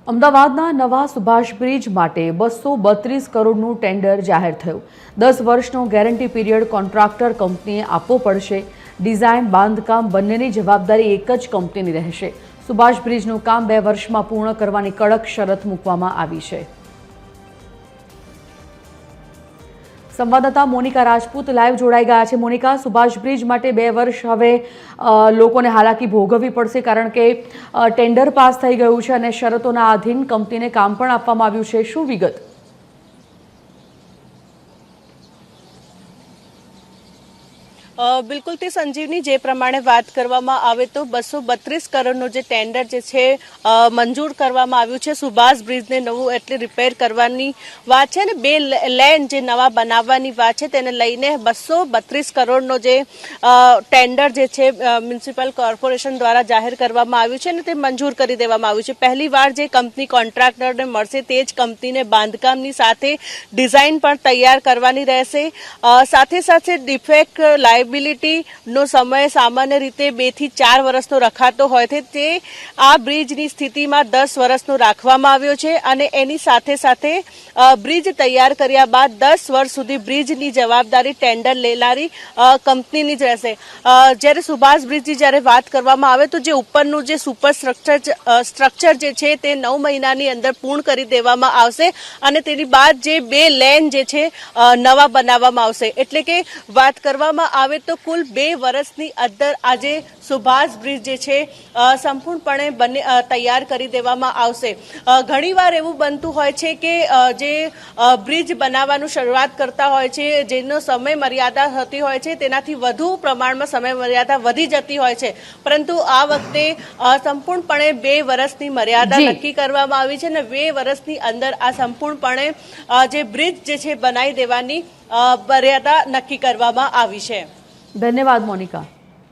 અમદાવાદના નવા સુભાષ બ્રિજ માટે 232 કરોડનું ટેન્ડર જાહેર થયું। 10 વર્ષનો ગેરંટી પીરિયડ કોન્ટ્રાક્ટર કંપનીએ આપવો પડશે। ડિઝાઇન બાંધકામ બંનેની જવાબદારી એક જ કંપનીની રહેશે। સુભાષ બ્રિજનું કામ 2 વર્ષમાં પૂર્ણ કરવાની કડક શરત મૂકવામાં આવી છે। સંવાદદાતા મોનિકા રાજપૂત લાઈવ જોડાઈ ગયા છે। મોનિકા, સુભાષ બ્રિજ માટે 2 વર્ષ હવે લોકોને હાલાકી ભોગવવી પડશે કારણ કે ટેન્ડર પાસ થઈ ગયું છે અને શરતોના આધીન કંપનીને કામ પણ આપવામાં આવ્યું છે। શું વિગત? બિલકુલ તે સંજીવની જે પ્રમાણે વાત કરવામાં આવે તો 232 કરોડનો જે ટેન્ડર જે છે મંજૂર કરવામાં આવ્યું છે સુભાષ બ્રિજને નવું એટલે રિપેર કરવાની વાત છે અને 2 લેન જે નવા બનાવવાની વાત છે તેને લઈને 232 કરોડનો જે ટેન્ડર જે છે મ્યુનિસિપલ કોર્પોરેશન દ્વારા જાહેર કરવામાં આવ્યું છે અને તે મંજૂર કરી દેવામાં આવ્યું છે। પહેલીવાર જે કંપની કોન્ટ્રાક્ટરને મળશે તે જ કંપનીને બાંધકામની સાથે ડિઝાઇન પણ તૈયાર કરવાની રહેશે। સાથે સાથે ડિફેક્ટ લાયબિલિટીનો સમય સામાન્ય રીતે 2 થી 4 વર્ષનો રખાતો હોય છે તે આ બ્રિજની સ્થિતિમાં 10 વર્ષનો રાખવામાં આવ્યો છે અને એની સાથે સાથે બ્રિજ તૈયાર કર્યા બાદ 10 વર્ષ સુધી બ્રિજની જવાબદારી ટેન્ડર લેનારી કંપનીની જ રહેશે। જ્યારે સુભાષ બ્રિજની જ્યારે વાત કરવામાં આવે તો જે ઉપરનું જે સુપર સ્ટ્રક્ચર જે છે તે 9 મહિનાની અંદર પૂર્ણ કરી દેવામાં આવશે અને તેની બાદ જે 2 લેન જે છે નવા બનાવવામાં આવશે। એટલે કે વાત કરવામાં આવે તો કુલ 2 વર્ષની અંદર આજે સુભાષ બ્રિજ જે છે સંપૂર્ણપણે તૈયાર કરી દેવામાં આવશે। ઘણીવાર એવું બનતું હોય છે કે જે બ્રિજ બનાવવાનું શરૂઆત કરતા હોય છે જેનો સમય મર્યાદા થતી હોય છે તેનાથી વધુ પ્રમાણમાં સમય મર્યાદા વધી જતી હોય છે, પરંતુ આ વખતે સંપૂર્ણપણે 2 વર્ષની મર્યાદા નક્કી કરવામાં આવી છે અને 2 વર્ષની અંદર આ સંપૂર્ણપણે જે બ્રિજ જે છે બનાવી દેવાની મર્યાદા નક્કી કરવામાં આવી છે। ધન્યવાદ મોનિકા।